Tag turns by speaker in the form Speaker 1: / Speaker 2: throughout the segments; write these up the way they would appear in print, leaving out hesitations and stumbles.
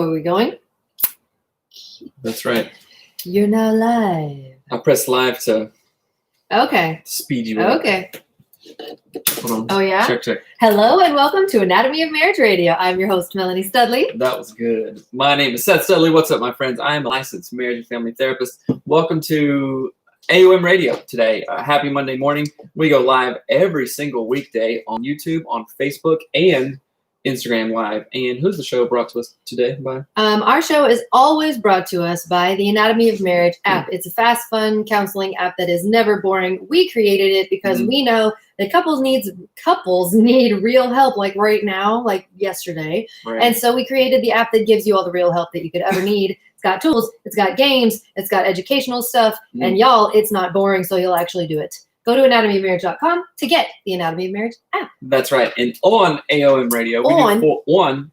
Speaker 1: Are we going?
Speaker 2: That's right.
Speaker 1: You're now live.
Speaker 2: I pressed live to
Speaker 1: Okay.
Speaker 2: speed you up.
Speaker 1: Okay.
Speaker 2: Hold on.
Speaker 1: Oh, yeah?
Speaker 2: Check.
Speaker 1: Hello and welcome to Anatomy of Marriage Radio. I'm your host, Melanie Studley.
Speaker 2: That was good. My name is Seth Studley. What's up, my friends? I am a licensed marriage and family therapist. Welcome to AOM Radio today. Happy Monday morning. We go live every single weekday on YouTube, on Facebook, and Instagram Live. And who's the show brought to us today by?
Speaker 1: Our show is always brought to us by the Anatomy of Marriage app. It's a fast, fun counseling app that is never boring. We created it because we know that couples need real help, like right now, like yesterday.
Speaker 2: Right.
Speaker 1: And so we created the app that gives you all the real help that you could ever need. It's got tools, it's got games, it's got educational stuff, and y'all, it's not boring, so you'll actually do it. Go to anatomyofmarriage.com to get the Anatomy of Marriage app.
Speaker 2: That's right. And on AOM Radio,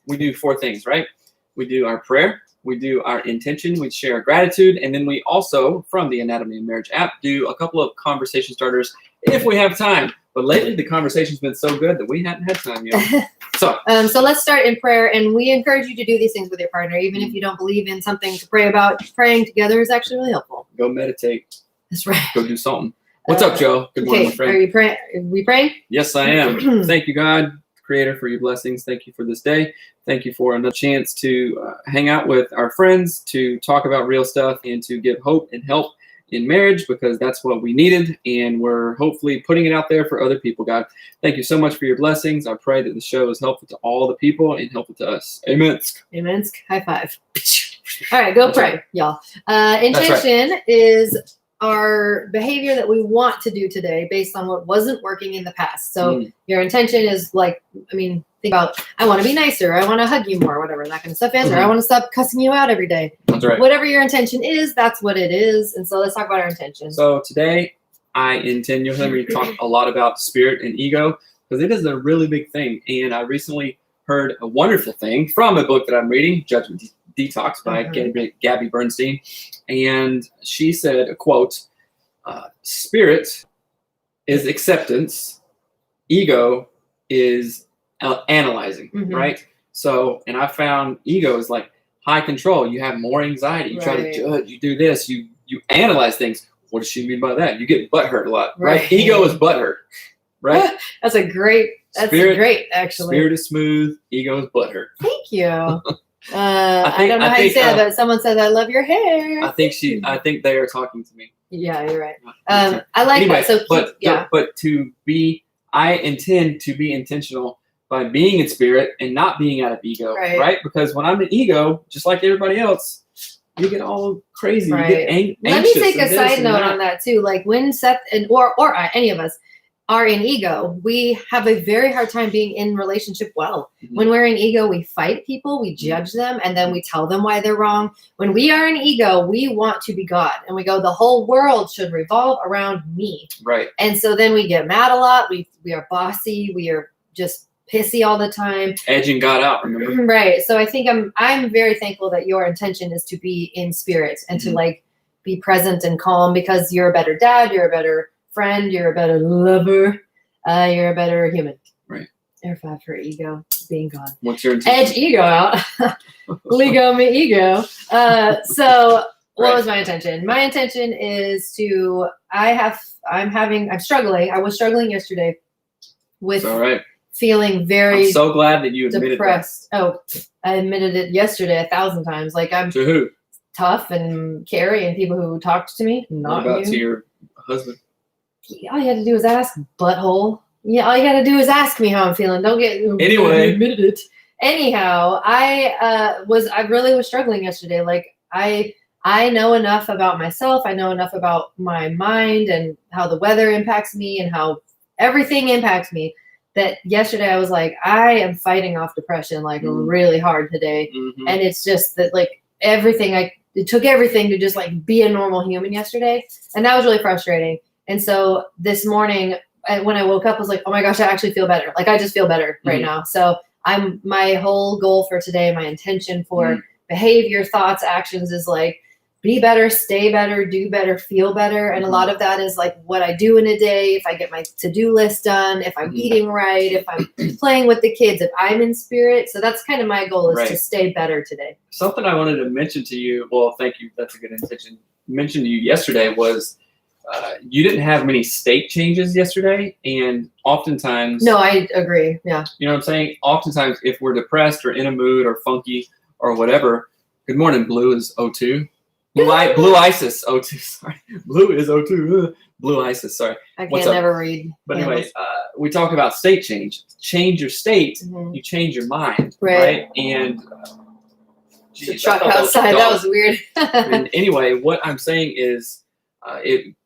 Speaker 2: we do four things, right? We do our prayer, we do our intention, we share gratitude, and then we also, from the Anatomy of Marriage app, do a couple of conversation starters if we have time. But lately, the conversation's been so good that we hadn't had time yet. So
Speaker 1: let's start in prayer, and we encourage you to do these things with your partner, even if you don't believe in something to pray about. Praying together is actually really helpful.
Speaker 2: Go meditate.
Speaker 1: That's right.
Speaker 2: Go do something. What's up, Joe? Good morning, my friend.
Speaker 1: Are you praying? Are we praying?
Speaker 2: Yes, I am. Thank you, God, Creator, for your blessings. Thank you for this day. Thank you for another chance to hang out with our friends, to talk about real stuff, and to give hope and help in marriage, because that's what we needed, and we're hopefully putting it out there for other people. God, thank you so much for your blessings. I pray that the show is helpful to all the people and helpful to us. Amen.
Speaker 1: Amen. High five. All right, go pray, y'all. Intention is our behavior that we want to do today based on what wasn't working in the past. So your intention is like, think about, I want to be nicer, I want to hug you more, whatever that kind of stuff is, or I want to stop cussing you out every day.
Speaker 2: That's right.
Speaker 1: Whatever your intention is, that's what it is. And so let's talk about our intention.
Speaker 2: So today, I intend, you'll hear me talk a lot about spirit and ego, because it is a really big thing. And I recently heard a wonderful thing from a book that I'm reading, Judgment Detox by Gabby Bernstein. And she said, a quote, spirit is acceptance, ego is analyzing, right? So, and I found ego is like high control. You have more anxiety. You try to judge. You do this. You analyze things. What does she mean by that? You get butthurt a lot, right? Ego is butthurt, right? That's great, actually. Spirit is smooth. Ego is butthurt.
Speaker 1: Thank you. I don't know how you say that, but someone says, I love your hair.
Speaker 2: I think they are talking to me.
Speaker 1: Yeah, you're right. I like that. So,
Speaker 2: I intend to be intentional by being in spirit and not being out of ego, right? Because when I'm in ego, just like everybody else, you get all crazy. You get anxious.
Speaker 1: Let me take a side note on that too. Like when Seth or any of us are in ego, we have a very hard time being in relationship well. When we're in ego, we fight people, we judge them, and then we tell them why they're wrong. When we are in ego, we want to be God, and we go, the whole world should revolve around me.
Speaker 2: Right.
Speaker 1: And so then we get mad a lot. We are bossy. We are just pissy all the time.
Speaker 2: Edging God out, remember?
Speaker 1: Right. So I think I'm very thankful that your intention is to be in spirit and to like be present and calm, because you're a better dad, you're a better friend, you're a better lover, you're a better human.
Speaker 2: Right.
Speaker 1: Air five for ego being gone.
Speaker 2: What's your intention?
Speaker 1: Edge ego out. Lego me ego. So what was my intention? My intention is to, I'm struggling. I was struggling yesterday with feeling very
Speaker 2: I'm so glad that you admitted
Speaker 1: depressed. Oh, I admitted it yesterday 1,000 times. Like I'm
Speaker 2: to who?
Speaker 1: Tough and Carrie and people who talked to me. Not
Speaker 2: what about
Speaker 1: you.
Speaker 2: To your husband?
Speaker 1: All you had to do was ask, butthole. Yeah, all you got to do is ask me how I'm feeling. Don't get
Speaker 2: anyway.
Speaker 1: Admitted it. Anyhow, I really was struggling yesterday. Like I know enough about myself. I know enough about my mind and how the weather impacts me and how everything impacts me, that yesterday I was like, I am fighting off depression like really hard today. And it's just that like it took everything to just like be a normal human yesterday. And that was really frustrating. And so this morning when I woke up, I was like, oh my gosh, I actually feel better. Like I just feel better right now. So my whole goal for today, my intention for behavior, thoughts, actions is like be better, stay better, do better, feel better. And a lot of that is like what I do in a day, if I get my to-do list done, if I'm eating right, if I'm playing with the kids, if I'm in spirit. So that's kind of my goal, is to stay better today.
Speaker 2: Something I wanted to mention to you, well, thank you, that's a good intention, mention to you yesterday was you didn't have many state changes yesterday, and oftentimes...
Speaker 1: No, I agree, yeah.
Speaker 2: You know what I'm saying? Oftentimes, if we're depressed or in a mood or funky or whatever, good morning, Blue is O2. Blue Isis, O2, sorry. Blue is O2. Blue Isis, sorry.
Speaker 1: I can't never read.
Speaker 2: But anyway, we talk about state change. Change your state, you change your mind, right? And
Speaker 1: the truck outside, that was weird.
Speaker 2: And anyway, what I'm saying is,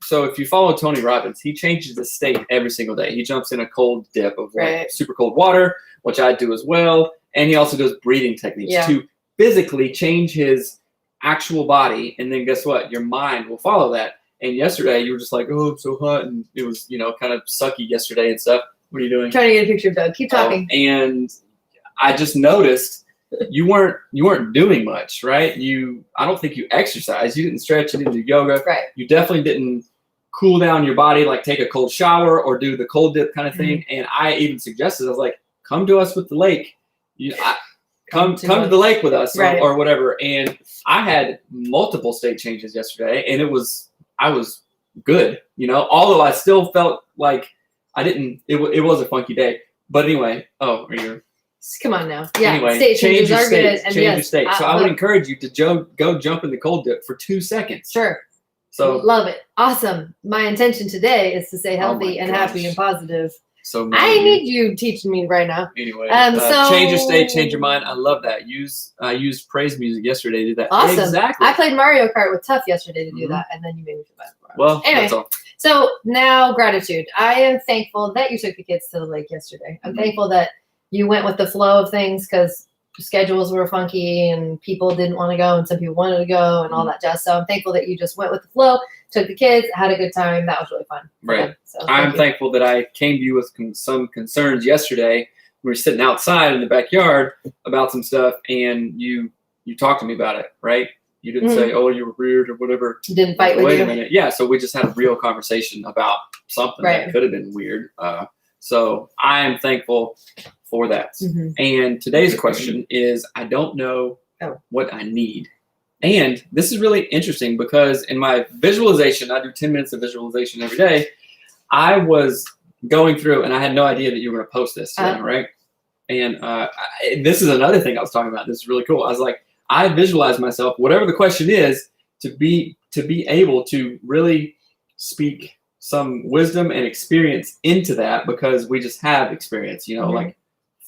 Speaker 2: so if you follow Tony Robbins, he changes the state every single day. He jumps in a cold dip of super cold water, which I do as well. And he also does breathing techniques to physically change his actual body. And then guess what? Your mind will follow that. And yesterday you were just like, oh, I'm so hot. And it was, kind of sucky yesterday and stuff. What are you doing?
Speaker 1: Trying to get a picture of Doug. Keep talking.
Speaker 2: And I just noticed you weren't doing much, right? I don't think you exercised. You didn't stretch. You didn't do yoga.
Speaker 1: Right.
Speaker 2: You definitely didn't cool down your body, like take a cold shower or do the cold dip kind of thing. And I even suggested, I was like, come to us with the lake. Come to the lake with us or whatever. And I had multiple state changes yesterday, and I was good, although I still felt like it was a funky day. But anyway,
Speaker 1: come on now. Yeah,
Speaker 2: anyway,
Speaker 1: state changes are good. And
Speaker 2: change your state. So I would encourage you to go jump in the cold dip for 2 seconds.
Speaker 1: Sure.
Speaker 2: So
Speaker 1: love it. Awesome. My intention today is to stay healthy and happy and positive.
Speaker 2: So
Speaker 1: I need you teaching me right now.
Speaker 2: Anyway, change your state, change your mind. I love that. I used praise music yesterday to do that.
Speaker 1: Awesome.
Speaker 2: Exactly.
Speaker 1: I played Mario Kart with Tough yesterday to do that, and then you made me feel bad for it.
Speaker 2: Well,
Speaker 1: anyway,
Speaker 2: that's all.
Speaker 1: So now gratitude. I am thankful that you took the kids to the lake yesterday. I'm thankful that you went with the flow of things, because schedules were funky and people didn't want to go and some people wanted to go and all that jazz. So I'm thankful that you just went with the flow, took the kids, had a good time. That was really fun.
Speaker 2: Right.
Speaker 1: So
Speaker 2: I'm thankful that I came to you with some concerns yesterday. We were sitting outside in the backyard about some stuff, and you talked to me about it, right? You didn't say, oh, you were weird or whatever.
Speaker 1: You didn't fight with
Speaker 2: Wait
Speaker 1: you.
Speaker 2: a minute. Yeah, so we just had a real conversation about something that could have been weird. So I am thankful for that. And today's question is, I don't know what I need. And this is really interesting because in my visualization, I do 10 minutes of visualization every day. I was going through, and I had no idea that you were going to post this today, right? And this is another thing I was talking about. This is really cool. I was like, I visualize myself, whatever the question is, to be able to really speak some wisdom and experience into that, because we just have experience, like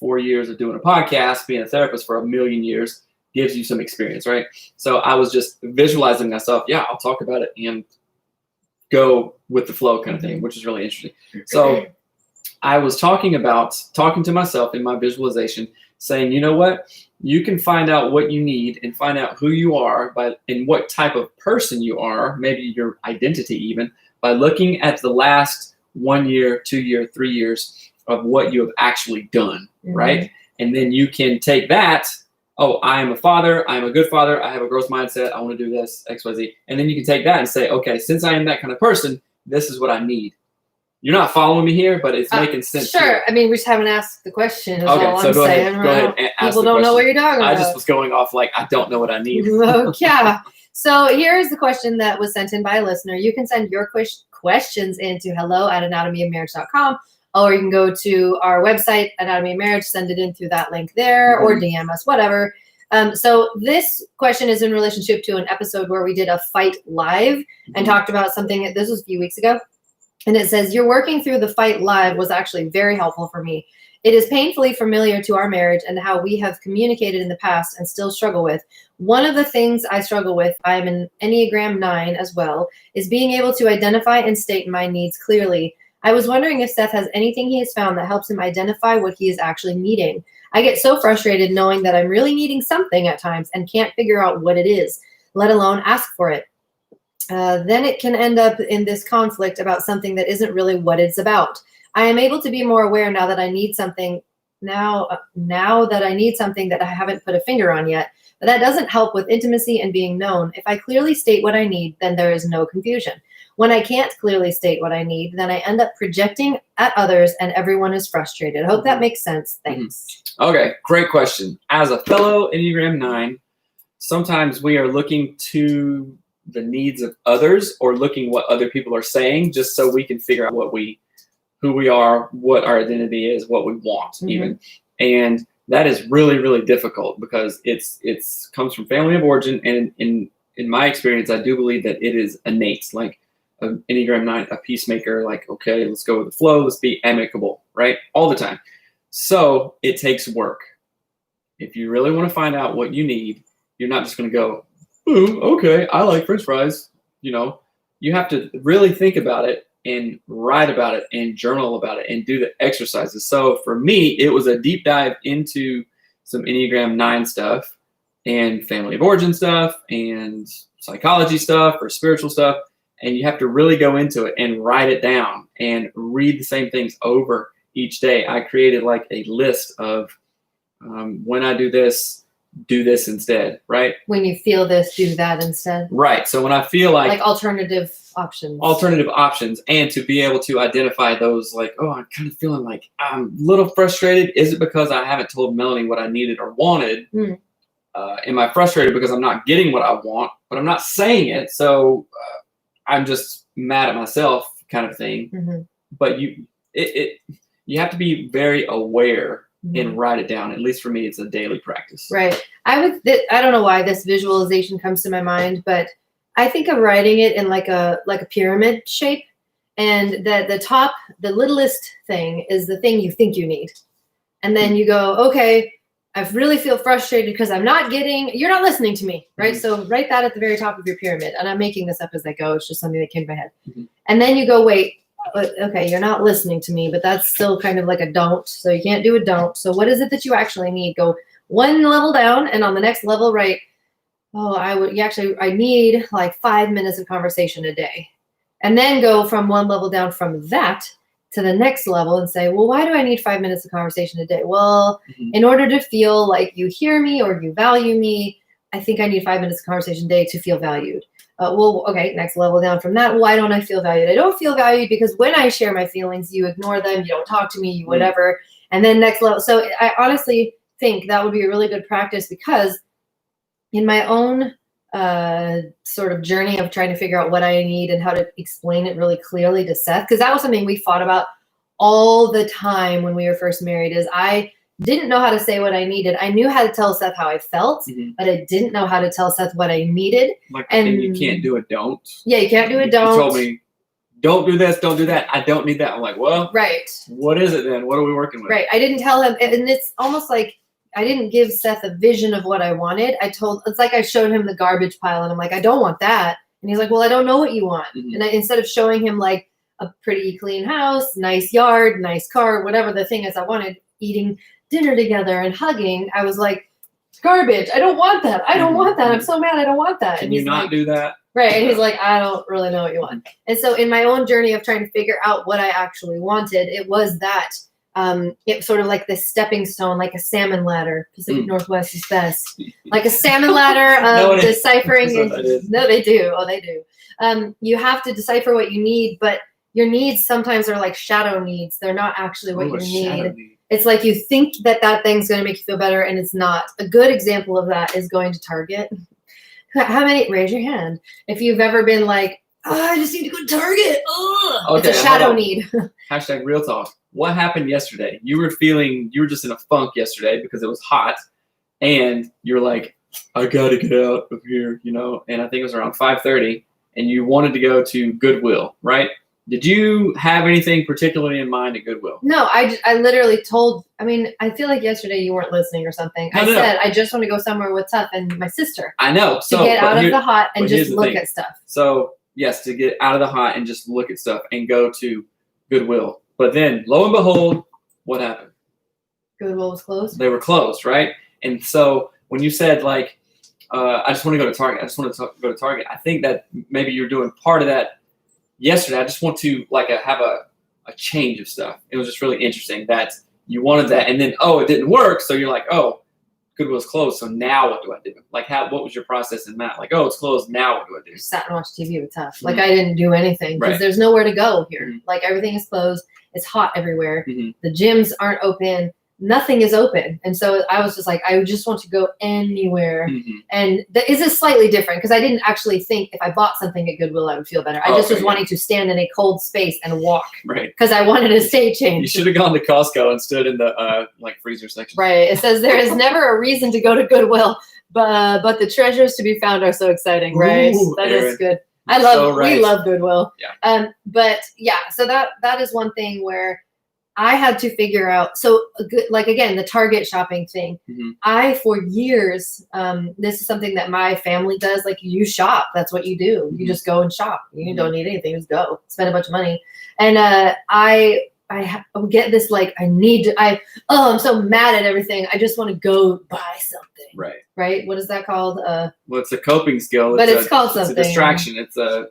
Speaker 2: 4 years of doing a podcast, being a therapist for 1 million years gives you some experience, right? So I was just visualizing myself, I'll talk about it and go with the flow kind of thing, which is really interesting. So I was talking to myself in my visualization, saying, you know what? You can find out what you need and find out who you are and what type of person you are, maybe your identity even, by looking at the last 1 year, 2 year, 3 years of what you have actually done, right? And then you can take that, I am a father, I am a good father, I have a growth mindset, I want to do this, X, Y, Z. And then you can take that and say, okay, since I am that kind of person, this is what I need. You're not following me here, but it's making sense.
Speaker 1: Sure.
Speaker 2: Here.
Speaker 1: I mean, we just haven't asked the question. Is
Speaker 2: okay,
Speaker 1: all
Speaker 2: so
Speaker 1: I'm
Speaker 2: go
Speaker 1: saying.
Speaker 2: ahead. Go ahead and ask
Speaker 1: People
Speaker 2: the
Speaker 1: don't know
Speaker 2: question.
Speaker 1: what you're talking about.
Speaker 2: I just was going off like, I don't know what I need.
Speaker 1: Yeah. So here's the question that was sent in by a listener. You can send your questions into hello@anatomyofmarriage.com, or you can go to our website, Anatomy of Marriage, send it in through that link there, or DM us, whatever. So this question is in relationship to an episode where we did a fight live and talked about something. This was a few weeks ago. And it says, your working through the fight live was actually very helpful for me. It is painfully familiar to our marriage and how we have communicated in the past and still struggle with. One of the things I struggle with, I'm an Enneagram 9 as well, is being able to identify and state my needs clearly. I was wondering if Seth has anything he has found that helps him identify what he is actually needing. I get so frustrated knowing that I'm really needing something at times and can't figure out what it is, let alone ask for it. Then it can end up in this conflict about something that isn't really what it's about. I am able to be more aware now that I need something that I haven't put a finger on yet, but that doesn't help with intimacy and being known. If I clearly state what I need, then there is no confusion. When I can't clearly state what I need, then I end up projecting at others and everyone is frustrated. I hope that makes sense. Thanks.
Speaker 2: Okay, great question. As a fellow Enneagram 9, sometimes we are looking to the needs of others or looking what other people are saying just so we can figure out who we are, what our identity is, what we want even. And that is really, really difficult because it's comes from family of origin. And in my experience, I do believe that it is innate. Like an Enneagram 9, a peacemaker, like, okay, let's go with the flow. Let's be amicable, right? All the time. So it takes work. If you really want to find out what you need, you're not just going to go, okay, I like French fries. You have to really think about it and write about it and journal about it and do the exercises. So for me, it was a deep dive into some Enneagram 9 stuff and family of origin stuff and psychology stuff or spiritual stuff. And you have to really go into it and write it down and read the same things over each day. I created like a list of when I do this instead, right?
Speaker 1: When you feel this, do that instead.
Speaker 2: Right. So when I feel like
Speaker 1: alternative options.
Speaker 2: And to be able to identify those, like, oh, I'm kind of feeling like I'm a little frustrated. Is it because I haven't told Melanie what I needed or wanted? Am I frustrated because I'm not getting what I want, but I'm not saying it? So I'm just mad at myself kind of thing. But you have to be very aware and write it down. At least for me, it's a daily practice.
Speaker 1: Right. I don't know why this visualization comes to my mind, but I think of writing it in like a pyramid shape, and that the top, the littlest thing is the thing you think you need. And then you go, okay, I really feel frustrated because you're not listening to me, right? So write that at the very top of your pyramid. And I'm making this up as I go. It's just something that came to my head. And then you go, wait, okay, you're not listening to me, but that's still kind of like a don't. So you can't do a don't. So what is it that you actually need? Go one level down, and on the next level, write, I need like 5 minutes of conversation a day. And then go from one level down from that to the next level and say, well, why do I need 5 minutes of conversation a day? Well, in order to feel like you hear me or you value me, I think I need 5 minutes of conversation a day to feel valued. Okay, next level down from that. Why don't I feel valued? I don't feel valued because when I share my feelings, you ignore them, you don't talk to me, you whatever. And then next level. So I honestly think that would be a really good practice, because in my own sort of journey of trying to figure out what I need and how to explain it really clearly to Seth, because that was something we fought about all the time when we were first married, is I didn't know how to say what I needed. I knew how to tell Seth how I felt, but I didn't know how to tell Seth what I needed.
Speaker 2: And you can't do a don't.
Speaker 1: Yeah, you can't do a don't.
Speaker 2: You told me, don't do this, don't do that. I don't need that. I'm like, well,
Speaker 1: right.
Speaker 2: What is it then? What are we working with?
Speaker 1: Right. I didn't tell him, and it's almost like I didn't give Seth a vision of what I wanted. It's like I showed him the garbage pile, and I'm like, I don't want that. And he's like, well, I don't know what you want. And instead of showing him like a pretty clean house, nice yard, nice car, whatever the thing is I wanted, eating dinner together and hugging, I was like, garbage. I don't want that. I don't want that. I'm so mad. I don't want that.
Speaker 2: Can you not do that?
Speaker 1: Right. And he's like, I don't really know what you want. And so in my own journey of trying to figure out what I actually wanted, it was that. It sort of like this stepping stone, like a salmon ladder. Pacific Northwest is best. Like a salmon ladder of deciphering. No, they do. Oh, they do. You have to decipher what you need, but your needs sometimes are like shadow needs. They're not actually what you need. It's like you think that thing's going to make you feel better, and it's not. A good example of that is going to Target. How many? Raise your hand if you've ever been like, I just need to go to Target. Okay, it's a shadow need.
Speaker 2: Hashtag real talk. What happened yesterday? You were just in a funk yesterday because it was hot, and you're like, I gotta get out of here, and I think it was around 5:30, and you wanted to go to Goodwill, right? Did you have anything particularly in mind at Goodwill?
Speaker 1: No, I literally told, I feel like yesterday you weren't listening or something. I said, I just want to go somewhere with Tuff and my sister.
Speaker 2: I know.
Speaker 1: To get out of the hot and just look at stuff.
Speaker 2: So, yes, to get out of the hot and just look at stuff and go to Goodwill. But then, lo and behold, what happened?
Speaker 1: Goodwill was closed?
Speaker 2: They were closed, right? And so, when you said, like, I just want to go to Target, go to Target, I think that maybe you're doing part of that yesterday. I just want to have a change of stuff. It was just really interesting that you wanted that, and then it didn't work. So you're like, Goodwill's closed, so now what do I do? Like, what was your process in that? Like, oh, it's closed, now what do I do?
Speaker 1: Sat and watched TV with Tough. Like, I didn't do anything because there's nowhere to go here. Like, everything is closed. It's hot everywhere. The gyms aren't open. Nothing is open. And so I was just like, I just want to go anywhere. And that is slightly different because I didn't actually think if I bought something at Goodwill, I would feel better. I just was wanting to stand in a cold space and walk.
Speaker 2: Right.
Speaker 1: Because I wanted a state change.
Speaker 2: You should have gone to Costco and stood in the like freezer section.
Speaker 1: Right. It says there is never a reason to go to Goodwill, but the treasures to be found are so exciting. Right.
Speaker 2: Ooh,
Speaker 1: that
Speaker 2: Aaron,
Speaker 1: is good. We love Goodwill.
Speaker 2: Yeah.
Speaker 1: But yeah, so that is one thing where I had to figure out. So like, again, the Target shopping thing, I, for years, this is something that my family does. Like, you shop, that's what you do. You just go and shop. You don't need anything, just go spend a bunch of money. And I get this, like, I'm so mad at everything. I just want to go buy something. Right. What is that called? Well,
Speaker 2: it's a coping skill.
Speaker 1: But it's called something.
Speaker 2: It's a distraction. It's a,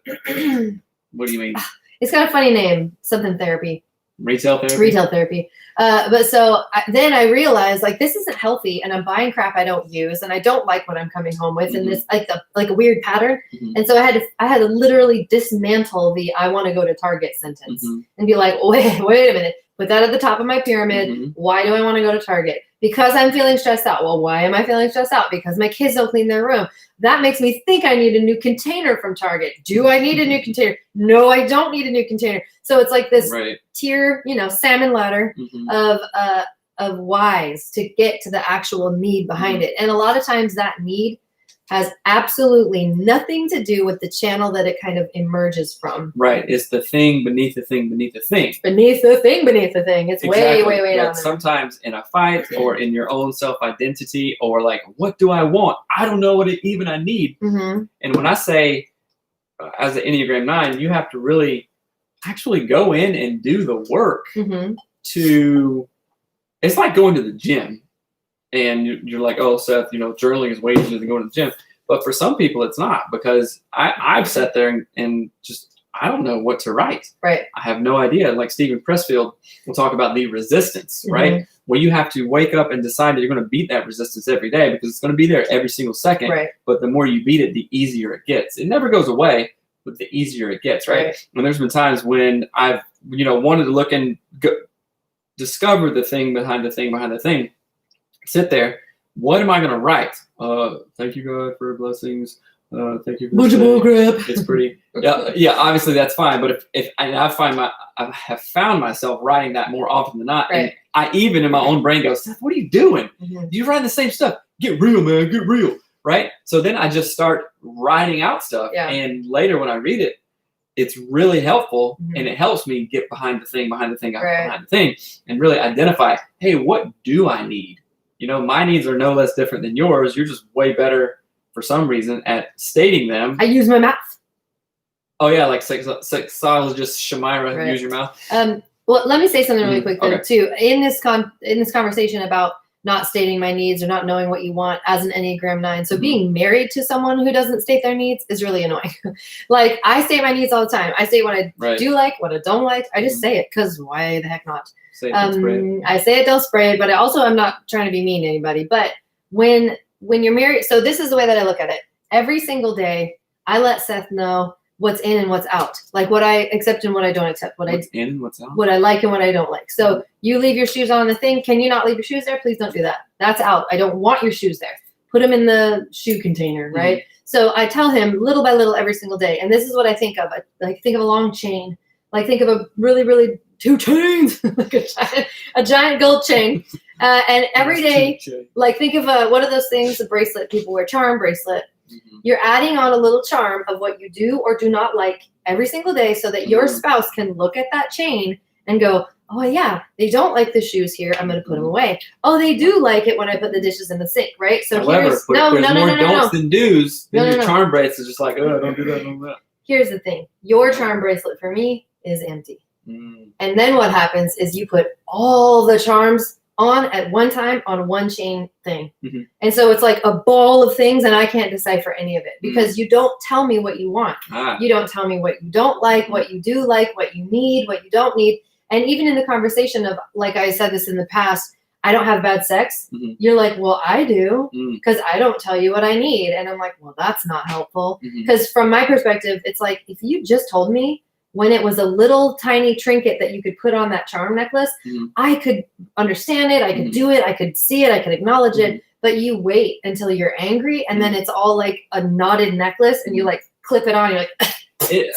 Speaker 2: what do you mean?
Speaker 1: It's got a funny name, something therapy.
Speaker 2: Retail therapy.
Speaker 1: But so then I realized, like, this isn't healthy, and I'm buying crap I don't use, and I don't like what I'm coming home with, and this like a weird pattern. And so I had to literally dismantle the I want to go to Target sentence and be like, wait a minute, put that at the top of my pyramid. Why do I want to go to Target? Because I'm feeling stressed out. Well, why am I feeling stressed out? Because my kids don't clean their room. That makes me think I need a new container from Target. Do I need a new container? No, I don't need a new container. So it's like this tier, salmon ladder of whys to get to the actual need behind it. And a lot of times that need has absolutely nothing to do with the channel that it kind of emerges from.
Speaker 2: Right. It's the thing beneath the thing beneath the thing.
Speaker 1: Beneath the thing beneath the thing. It's way down there.
Speaker 2: Sometimes in a fight or in your own self-identity or like, what do I want? I don't know what I need. And when I say as an Enneagram 9, you have to really actually go in and do the work it's like going to the gym. And you're like, oh, Seth, journaling is way easier than going to the gym. But for some people, it's not, because I've sat there and just, I don't know what to write.
Speaker 1: Right.
Speaker 2: I have no idea. Like Stephen Pressfield will talk about the resistance, right? Where you have to wake up and decide that you're going to beat that resistance every day because it's going to be there every single second.
Speaker 1: Right.
Speaker 2: But the more you beat it, the easier it gets. It never goes away, but the easier it gets, right? And there's been times when I've, wanted to look and discover the thing behind the thing behind the thing. Sit there. What am I going to write? Thank you, God, for blessings. Thank you.
Speaker 1: Bunch of bullcrap.
Speaker 2: It's pretty. Yeah. Obviously, that's fine. But if I have found myself writing that more often than not, and I even in my own brain go, Seth, what are you doing? You're writing the same stuff. Get real, man. Get real. Right. So then I just start writing out stuff, and later when I read it, it's really helpful, and it helps me get behind the thing, behind the thing, behind the thing, and really identify, hey, what do I need? My needs are no less different than yours. You're just way better for some reason at stating them.
Speaker 1: I use my mouth.
Speaker 2: Oh yeah, like sexologist Shamira, use your mouth.
Speaker 1: Well, let me say something really quick though, too. In this conversation about not stating my needs or not knowing what you want as an Enneagram 9. So being married to someone who doesn't state their needs is really annoying. Like, I state my needs all the time. I say what I do like, what I don't like. I just say it because why the heck not? I say it, don't spray it, but I'm not trying to be mean to anybody. But when you're married, so this is the way that I look at it. Every single day, I let Seth know what's in and what's out, like what I accept and what I don't accept, what's
Speaker 2: in and what's out,
Speaker 1: what I like and what I don't like. So you leave your shoes on the thing. Can you not leave your shoes there? Please don't do that. That's out. I don't want your shoes there. Put them in the shoe container, right? So I tell him little by little every single day. And this is what I think of. Like, think of a long chain. Like, think of a really, really 2 chains, like a giant gold chain. And every day, like, think of what are those things, the bracelet people wear, charm bracelet. You're adding on a little charm of what you do or do not like every single day so that your spouse can look at that chain and go, oh, yeah, they don't like the shoes here. I'm going to put them away. Oh, they do like it when I put the dishes in the sink, right? So
Speaker 2: however,
Speaker 1: there's more
Speaker 2: don'ts than do's. Then your charm bracelet is just like, oh, don't do that, don't do that.
Speaker 1: Here's the thing. Your charm bracelet for me is empty. And then what happens is you put all the charms on at one time on one chain thing. And so it's like a ball of things and I can't decipher any of it because you don't tell me what you want. You don't tell me what you don't like, what you do like, what you need, what you don't need. And even in the conversation of, like I said this in the past, I don't have bad sex.
Speaker 2: Mhm.
Speaker 1: You're like, well, I do
Speaker 2: Mm.
Speaker 1: because I don't tell you what I need. And I'm like, well, that's not helpful.
Speaker 2: Mhm.
Speaker 1: Because from my perspective, it's like, if you just told me when it was a little tiny trinket that you could put on that charm necklace,
Speaker 2: Mhm.
Speaker 1: I could understand it. I could
Speaker 2: Mhm.
Speaker 1: do it. I could see it. I could acknowledge
Speaker 2: Mhm.
Speaker 1: it. But you wait until you're angry, and then it's all like a knotted necklace, and you like clip it on. You're like,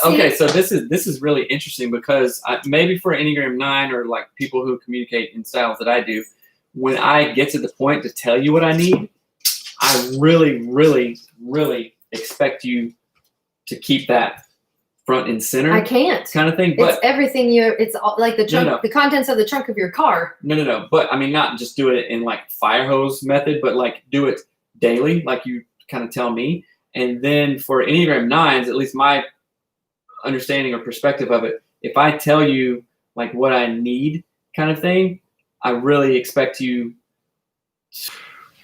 Speaker 2: Okay, so this is really interesting because maybe for Enneagram 9 or like people who communicate in styles that I do, when I get to the point to tell you what I need, I really, really, really expect you to keep that front and center.
Speaker 1: I can't.
Speaker 2: Kind of thing.
Speaker 1: It's
Speaker 2: But
Speaker 1: everything it's all like the trunk,
Speaker 2: No.
Speaker 1: the contents of the trunk of your car.
Speaker 2: No. But I mean, not just do it in like fire hose method, but like do it daily, like you kind of tell me. And then for Enneagram 9s, at least my understanding or perspective of it, if I tell you like what I need kind of thing, I really expect you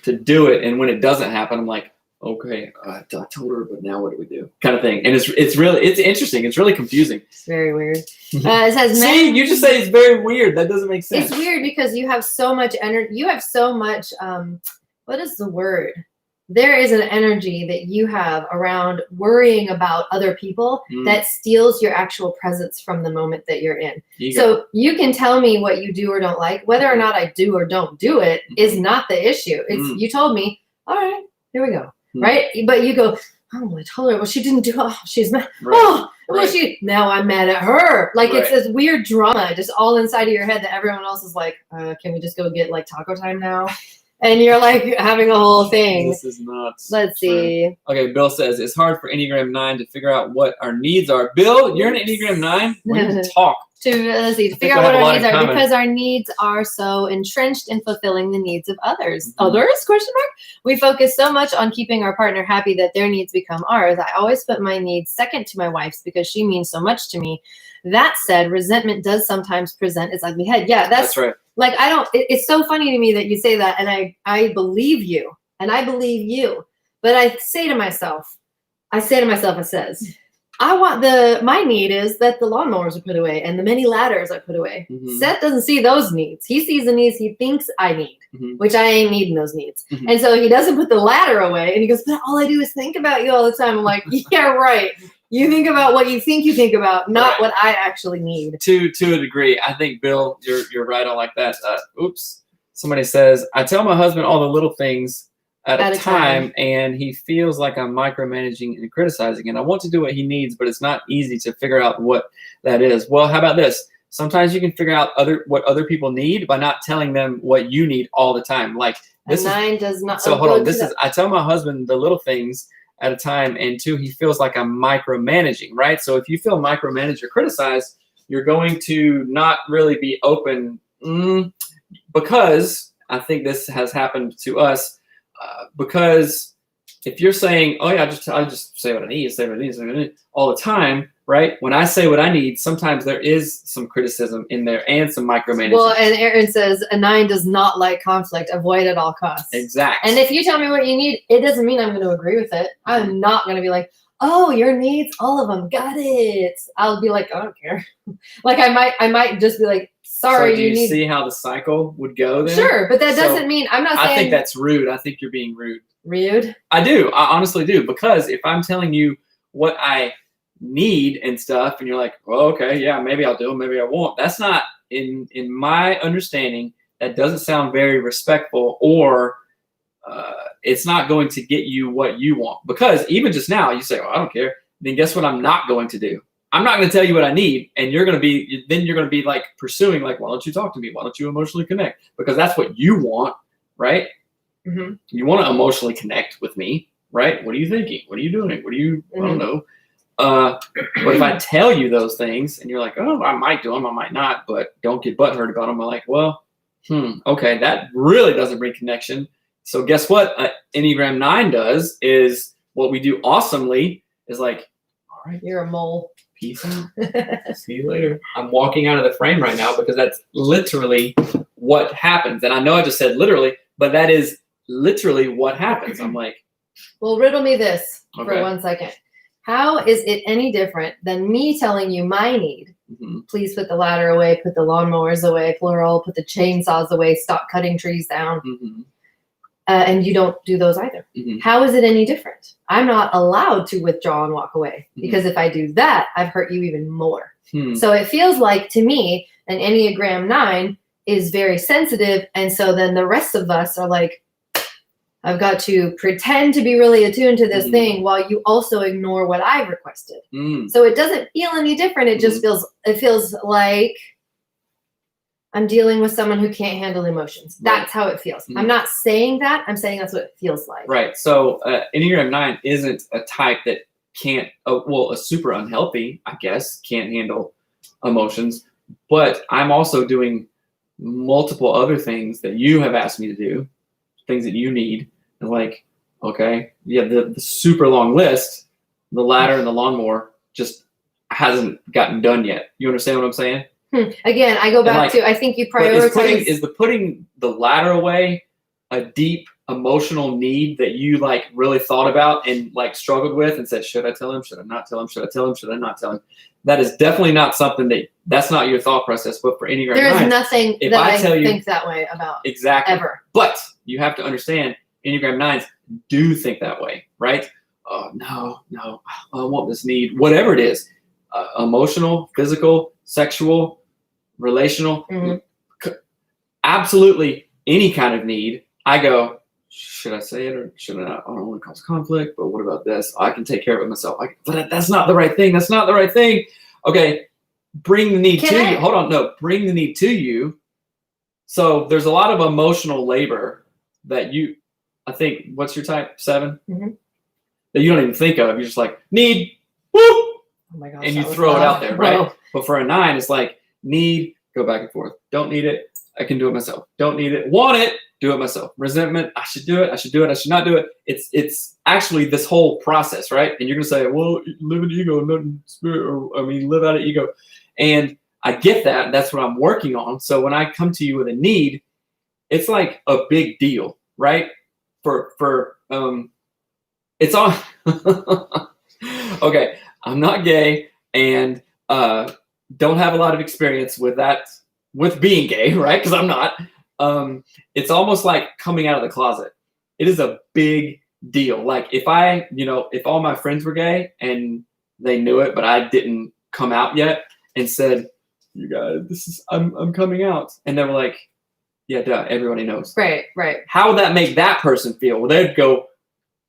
Speaker 2: to do it. And when it doesn't happen, I'm like, okay, I told her, but now what do we do? Kind of thing. And it's interesting. It's really confusing.
Speaker 1: It's very weird. It says,
Speaker 2: See, you just say it's very weird. That doesn't make sense.
Speaker 1: It's weird because you have so much energy. You have so much, what is the word? There is an energy that you have around worrying about other people that steals your actual presence from the moment that you're in. So you can tell me what you do or don't like. Whether or not I do or don't do it is not the issue. It's you told me, all right, here we go. Right? But you go, oh, well, I told her, well, she didn't do, oh, she's mad.
Speaker 2: Right.
Speaker 1: Oh, well,
Speaker 2: Right.
Speaker 1: now I'm mad at her. Like it's
Speaker 2: Right.
Speaker 1: this weird drama just all inside of your head that everyone else is like, can we just go get like taco time now? And you're like having a whole thing.
Speaker 2: This is nuts.
Speaker 1: Let's see.
Speaker 2: Okay, Bill says it's hard for Enneagram 9 to figure out what our needs are. Bill, you're an Enneagram 9. We need to talk.
Speaker 1: To figure out what our needs are, because our needs are so entrenched in fulfilling the needs of others. Others? Question mark. We focus so much on keeping our partner happy that their needs become ours. I always put my needs second to my wife's because she means so much to me. That said, resentment does sometimes present its ugly head. Yeah, that's
Speaker 2: right.
Speaker 1: Like it's so funny to me that you say that, and I believe you, and I believe you. But I say to myself, it says, I want my need is that the lawnmowers are put away and the mini ladders are put away.
Speaker 2: Mhm.
Speaker 1: Seth doesn't see those needs. He sees the needs he thinks I need, which I ain't needing those needs. And so he doesn't put the ladder away, and he goes, but all I do is think about you all the time. I'm like, yeah, right. You think about what you think about, not what I actually need.
Speaker 2: To a degree. I think, Bill, you're right on like that. Oops. Somebody says, I tell my husband all the little things at a time, and he feels like I'm micromanaging and criticizing, and I want to do what he needs, but it's not easy to figure out what that is. Well, how about this? Sometimes you can figure out what other people need by not telling them what you need all the time. Like this
Speaker 1: Nine does not.
Speaker 2: So hold on. I tell my husband the little things at a time, and 2, he feels like I'm micromanaging, right? So if you feel micromanaged or criticized, you're going to not really be open because I think this has happened to us. Because if you're saying, oh yeah, I just say what I need, all the time, right? When I say what I need, sometimes there is some criticism in there and some micromanaging.
Speaker 1: Well, and Aaron says a 9 does not like conflict, avoid at all costs.
Speaker 2: Exactly.
Speaker 1: And if you tell me what you need, it doesn't mean I'm going to agree with it. I'm not going to be like, oh, your needs, all of them, got it. I'll be like, I don't care. Like I might just be like, sorry,
Speaker 2: so do you see how the cycle would go then?
Speaker 1: Sure, but that doesn't mean I'm not saying.
Speaker 2: I think that's rude. I think you're being rude.
Speaker 1: Rude?
Speaker 2: I do. I honestly do. Because if I'm telling you what I need and stuff, and you're like, well, okay, yeah, maybe I'll do it, maybe I won't. That's not, in my understanding, that doesn't sound very respectful, or it's not going to get you what you want. Because even just now, you say, well, I don't care. Then guess what I'm not going to do? I'm not going to tell you what I need, and you're going to be like pursuing, like, why don't you talk to me? Why don't you emotionally connect? Because that's what you want, right?
Speaker 1: Mm-hmm.
Speaker 2: You want to emotionally connect with me, right? What are you thinking? What are you doing? What are you? I don't know. But if I tell you those things, and you're like, oh, I might do them, I might not, but don't get butthurt about them. I'm like, well, okay, that really doesn't bring connection. So guess what? Enneagram 9 does is what we do awesomely is like, all right,
Speaker 1: you're a mole.
Speaker 2: Peace out. See you later. I'm walking out of the frame right now because that's literally what happens. And I know I just said literally, but that is literally what happens. I'm like,
Speaker 1: well, riddle me this for 1 second. How is it any different than me telling you my need?
Speaker 2: Mm-hmm.
Speaker 1: Please put the ladder away, put the lawnmowers away, plural, put the chainsaws away, stop cutting trees down.
Speaker 2: Mm-hmm.
Speaker 1: And you don't do those either.
Speaker 2: Mm-hmm.
Speaker 1: How is it any different? I'm not allowed to withdraw and walk away because if I do that, I've hurt you even more.
Speaker 2: Hmm.
Speaker 1: So it feels like to me, an Enneagram 9 is very sensitive. And so then the rest of us are like, I've got to pretend to be really attuned to this thing while you also ignore what I've requested. So it doesn't feel any different. It just feels like I'm dealing with someone who can't handle emotions. That's how it feels. I'm not saying that. I'm saying that's what it feels like.
Speaker 2: Right. So Enneagram 9 isn't a type that can't, a super unhealthy, I guess, can't handle emotions. But I'm also doing multiple other things that you have asked me to do, things that you need. And like, okay, yeah, the super long list, the ladder and the lawnmower just hasn't gotten done yet. You understand what I'm saying?
Speaker 1: Again, I go back to, I think you prioritize.
Speaker 2: Is putting the ladder away a deep emotional need that you like really thought about and like struggled with and said, should I tell him? Should I not tell him? Should I tell him? Should I not tell him? That is definitely not something that's not your thought process. But for Enneagram 9,
Speaker 1: there's nothing that I
Speaker 2: tell
Speaker 1: think that way about.
Speaker 2: Exactly.
Speaker 1: Ever.
Speaker 2: But you have to understand Enneagram 9s do think that way, right? Oh, no, I want this need, whatever it is, emotional, physical, sexual, relational, absolutely any kind of need. I go, should I say it or should I not? I don't want to cause conflict, but what about this? I can take care of it myself. But that's not the right thing. That's not the right thing. Okay, bring the need to you. Hold on, no, bring the need to you. So there's a lot of emotional labor that I think, what's your type? 7? That you don't even think of. You're just like, need, whoop,
Speaker 1: oh my gosh,
Speaker 2: and you throw it out there, right? But for a 9, it's like, need, go back and forth. Don't need it, I can do it myself. Don't need it, want it, do it myself. Resentment, I should do it, I should do it, I should not do it. It's actually this whole process, right? And you're gonna say, well, live in ego, not in spirit, or live out of ego. And I get that. That's what I'm working on. So when I come to you with a need, it's like a big deal, right? For it's all okay. I'm not gay and don't have a lot of experience with that, with being gay, right? Because I'm not. It's almost like coming out of the closet. It is a big deal. Like if all my friends were gay and they knew it, but I didn't come out yet and said, you guys, I'm coming out. And they were like, yeah, duh, everybody knows.
Speaker 1: Right.
Speaker 2: How would that make that person feel? Well, they'd go,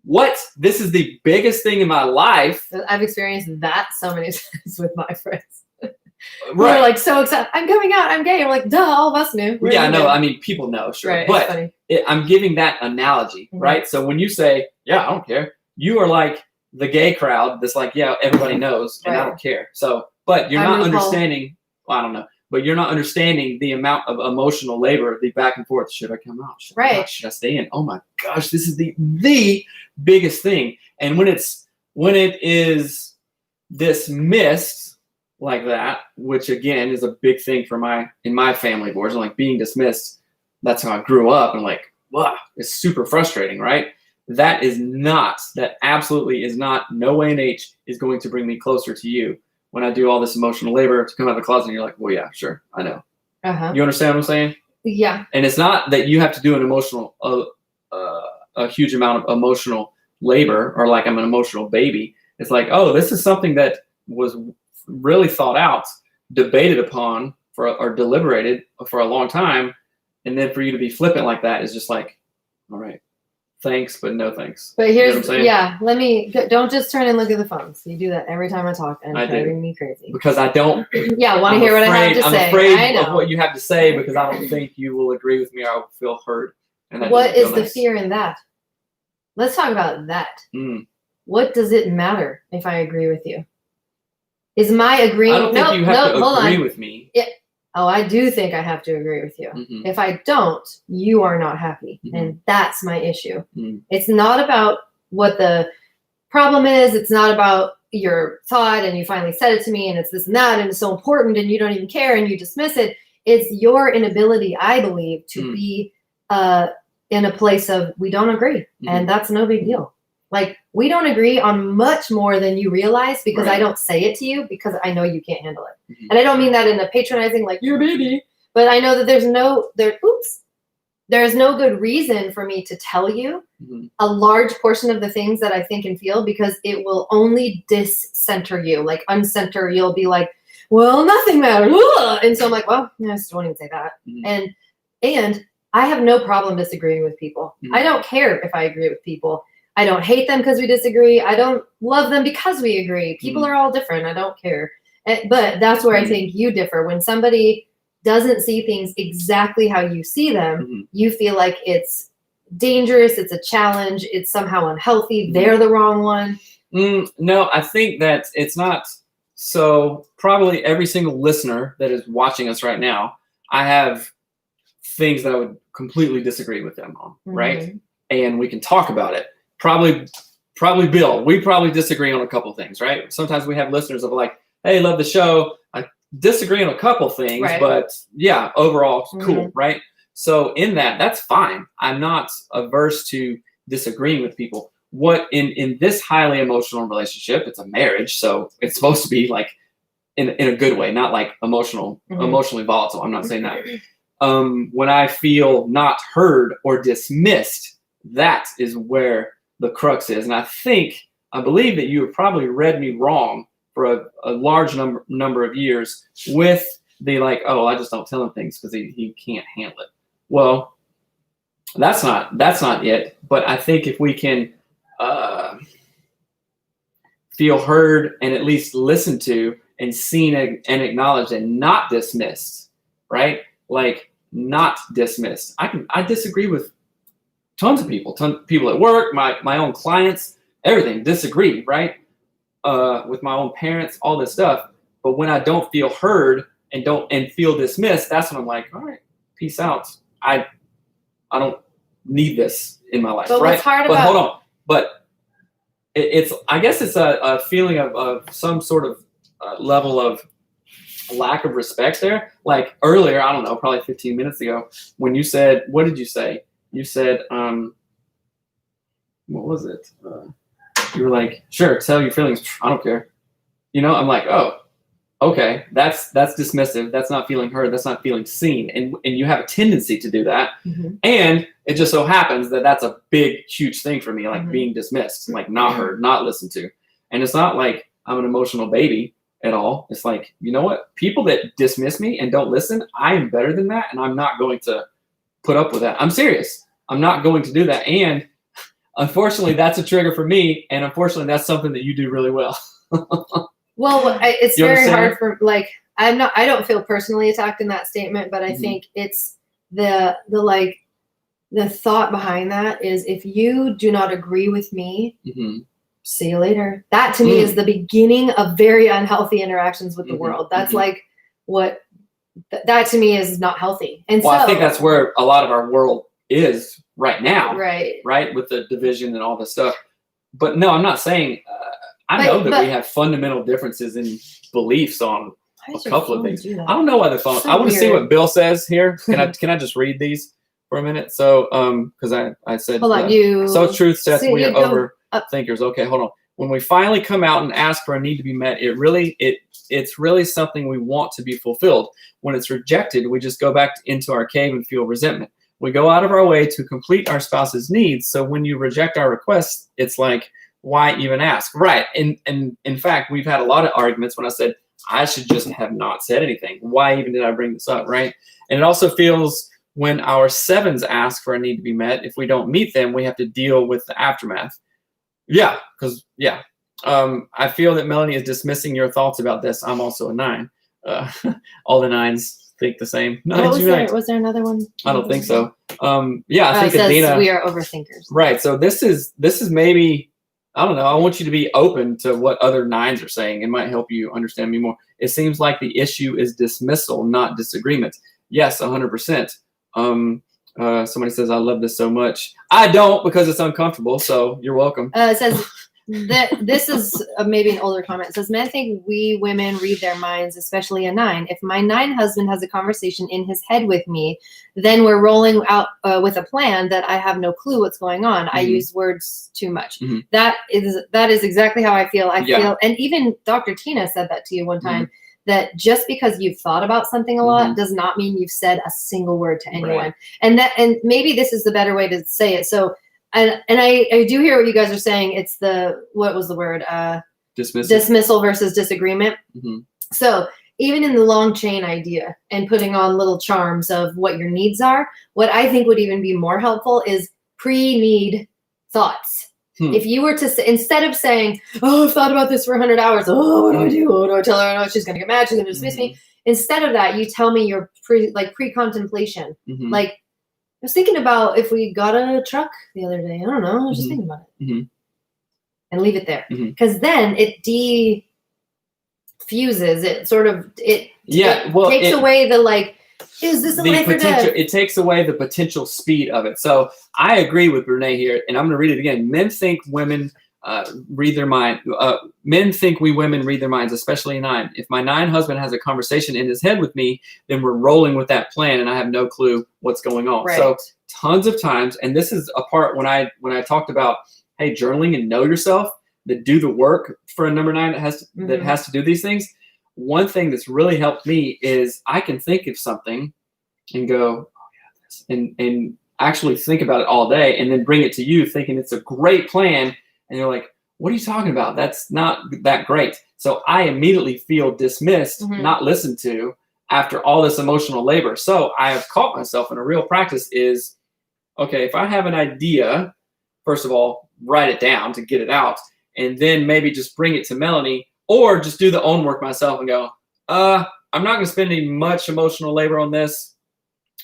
Speaker 2: what? This is the biggest thing in my life.
Speaker 1: I've experienced that so many times with my friends.
Speaker 2: Right.
Speaker 1: We're like so excited. I'm coming out. I'm gay. I'm like, duh, all of us knew.
Speaker 2: Yeah, no, I mean, people know, sure.
Speaker 1: Right,
Speaker 2: but I'm giving that analogy, right? So when you say, yeah, I don't care, you are like the gay crowd that's like, yeah, everybody knows, and I don't care. So, but you're not understanding, well, I don't know, but you're not understanding the amount of emotional labor, the back and forth. Should I come out? Should I stay in? Oh my gosh, this is the biggest thing. And when it is dismissed like that, which again is a big thing in my family boards, and like being dismissed, that's how I grew up, and like, wow, it's super frustrating, right? That absolutely is not, no way in H is going to bring me closer to you when I do all this emotional labor to come out of the closet. And you're like, well, yeah, sure, I know. You understand what I'm saying?
Speaker 1: Yeah.
Speaker 2: And it's not that you have to do an emotional, a huge amount of emotional labor, or like I'm an emotional baby. It's like, oh, this is something that was really thought out, debated upon or deliberated for a long time, and then for you to be flippant like that is just like, all right, thanks, but no thanks.
Speaker 1: But here's, don't just turn and look at the phones. You do that every time I talk, and it's driving me crazy.
Speaker 2: Because I don't.
Speaker 1: Want to hear what I have to say.
Speaker 2: I'm afraid of what you have to say because I don't think you will agree with me or I will feel heard. And
Speaker 1: what is the fear in that? Let's talk about that. What does it matter if I agree with you? Is my agreeing?
Speaker 2: I don't think you have to agree with me.
Speaker 1: Oh, I do think I have to agree with you. If I don't, you are not happy. And that's my issue. It's not about what the problem is. It's not about your thought and you finally said it to me and it's this and that and it's so important and you don't even care and you dismiss it. It's your inability, I believe, to be in a place of we don't agree. And that's no big deal. Like, we don't agree on much more than you realize because
Speaker 2: Right.
Speaker 1: I don't say it to you because I know you can't handle it.
Speaker 2: Mhm.
Speaker 1: And I don't mean that in a patronizing, like, you're a baby, but I know that there's no good reason for me to tell you
Speaker 2: Mhm.
Speaker 1: a large portion of the things that I think and feel because it will only dis-center you, like uncenter. You'll be like, well, nothing matters. Ugh. And so I'm like, well, I just won't even say that.
Speaker 2: Mhm.
Speaker 1: And I have no problem disagreeing with people.
Speaker 2: Mhm.
Speaker 1: I don't care if I agree with people. I don't hate them because we disagree. I don't love them because we agree. People
Speaker 2: Mhm.
Speaker 1: are all different. I don't care. But that's where I
Speaker 2: Mhm.
Speaker 1: think you differ. When somebody doesn't see things exactly how you see them,
Speaker 2: Mhm.
Speaker 1: you feel like it's dangerous, it's a challenge, it's somehow unhealthy,
Speaker 2: Mhm.
Speaker 1: they're the wrong one.
Speaker 2: No, I think that it's not. So probably every single listener that is watching us right now, I have things that I would completely disagree with them on, right?
Speaker 1: Mhm.
Speaker 2: And we can talk about it. Probably Bill, we probably disagree on a couple things, right? Sometimes we have listeners that are like, hey, love the show. I disagree on a couple things,
Speaker 1: Right.
Speaker 2: but yeah, overall, cool,
Speaker 1: Mhm.
Speaker 2: right? So in that, that's fine. I'm not averse to disagreeing with people. What in this highly emotional relationship, it's a marriage, so it's supposed to be like in a good way, not like
Speaker 1: Mhm.
Speaker 2: emotionally volatile. I'm not saying that. When I feel not heard or dismissed, that is where the crux is. And I believe that you have probably read me wrong for a large number of years with the like, oh, I just don't tell him things because he can't handle it. Well, that's not it. But I think if we can feel heard and at least listened to and seen and acknowledged and not dismissed, right? Like not dismissed. I disagree with tons of people at work, my own clients, everything, disagree, right? With my own parents, all this stuff. But when I don't feel heard and feel dismissed, that's when I'm like, all right, peace out. I don't need this in my life,
Speaker 1: But
Speaker 2: right?
Speaker 1: what's hard
Speaker 2: But
Speaker 1: about
Speaker 2: hold on. But it's I guess it's a feeling of some sort of level of lack of respect there. Like earlier, I don't know, probably 15 minutes ago, when you said, what did you say? You said, what was it? You were like, sure, tell your feelings. I don't care. I'm like, oh, okay, that's dismissive. That's not feeling heard. That's not feeling seen. And you have a tendency to do that.
Speaker 1: Mhm.
Speaker 2: And it just so happens that that's a big, huge thing for me, like
Speaker 1: Mhm.
Speaker 2: being dismissed, like not heard, not listened to. And it's not like I'm an emotional baby at all. It's like, you know what? People that dismiss me and don't listen, I am better than that. And I'm not going to put up with that. I'm serious. I'm not going to do that. And unfortunately, that's a trigger for me. And unfortunately, that's something that you do really well.
Speaker 1: Well, it's
Speaker 2: You
Speaker 1: very
Speaker 2: understand?
Speaker 1: hard for, like, I don't feel personally attacked in that statement, but I
Speaker 2: Mhm.
Speaker 1: think it's the thought behind that is, if you do not agree with me,
Speaker 2: Mm-hmm.
Speaker 1: see you later. That to me is the beginning of very unhealthy interactions with the
Speaker 2: Mhm.
Speaker 1: world. That's
Speaker 2: Mhm.
Speaker 1: like what that to me is not healthy. And
Speaker 2: Well,
Speaker 1: so
Speaker 2: I think that's where a lot of our world is right now,
Speaker 1: right.
Speaker 2: right? With the division and all this stuff. But no, I'm not saying, I know that we have fundamental differences in beliefs on
Speaker 1: Why
Speaker 2: a
Speaker 1: does your
Speaker 2: couple of
Speaker 1: phone
Speaker 2: things.
Speaker 1: do that?
Speaker 2: I don't know why the phone,
Speaker 1: So
Speaker 2: I want to see
Speaker 1: weird.
Speaker 2: what Bill says here. Can I just read these for a minute? So, because I said,
Speaker 1: Hold on,
Speaker 2: so truth says
Speaker 1: so
Speaker 2: we
Speaker 1: you
Speaker 2: are
Speaker 1: go up.
Speaker 2: overthinkers. Okay, hold on. When we finally come out and ask for a need to be met, it's really something we want to be fulfilled. When it's rejected, we just go back into our cave and feel resentment. We go out of our way to complete our spouse's needs. So when you reject our requests, it's like, why even ask? Right. And in fact, we've had a lot of arguments when I said I should just have not said anything. Why even did I bring this up? Right. And it also feels when our sevens ask for a need to be met, if we don't meet them, we have to deal with the aftermath. Yeah. Because, yeah. I feel that Melanie is dismissing your thoughts about this. I'm also a 9. All the 9s think the same.
Speaker 1: Was there another one?
Speaker 2: I don't think so. Yeah, I think
Speaker 1: it says
Speaker 2: Adina,
Speaker 1: we are overthinkers.
Speaker 2: Right. So this is maybe, I don't know. I want you to be open to what other 9s are saying. It might help you understand me more. It seems like the issue is dismissal, not disagreement. Yes, 100%. Somebody says, I love this so much. I don't, because it's uncomfortable. So you're welcome.
Speaker 1: It says this is maybe an older comment. It says, men think we women read their minds, especially a 9. If my 9 husband has a conversation in his head with me, then we're rolling out with a plan that I have no clue what's going on. I use words too much. That is exactly how I feel. I feel, and even Dr. Tina said that to you one time, that just because you've thought about something a lot does not mean you've said a single word to anyone. Right. And maybe this is the better way to say it. So, and I do hear what you guys are saying. It's what was the word? Dismissal versus disagreement. So even in the long chain idea and putting on little charms of what your needs are, what I think would even be more helpful is pre-need thoughts. If you were to say, instead of saying, oh, I've thought about this for 100 hours. Oh, what do I do? What do I tell her? Oh, she's going to get mad. She's going to dismiss me. Instead of that, you tell me your pre-contemplation. Like, I was thinking about if we got a truck the other day. I don't know. I was just thinking about it. And leave it there. Because then it defuses. It sort of, it takes away the, like, is this a life or death?
Speaker 2: It takes away the potential speed of it. So I agree with Brene here, and I'm going to read it again. Men think women read their mind. Men think we women read their minds, especially a 9. If my 9 husband has a conversation in his head with me, then we're rolling with that plan, and I have no clue what's going on. Right. So tons of times, and this is a part when I talked about, hey, journaling and know yourself, that do the work for a number 9 that has to do these things. One thing that's really helped me is I can think of something and go, oh yeah, this, and actually think about it all day, and then bring it to you thinking it's a great plan. And you're like, what are you talking about? That's not that great. So I immediately feel dismissed, not listened to after all this emotional labor. So I have caught myself in a real practice is, okay, if I have an idea, first of all, write it down to get it out, and then maybe just bring it to Melanie, or just do the own work myself and go, I'm not going to spend any much emotional labor on this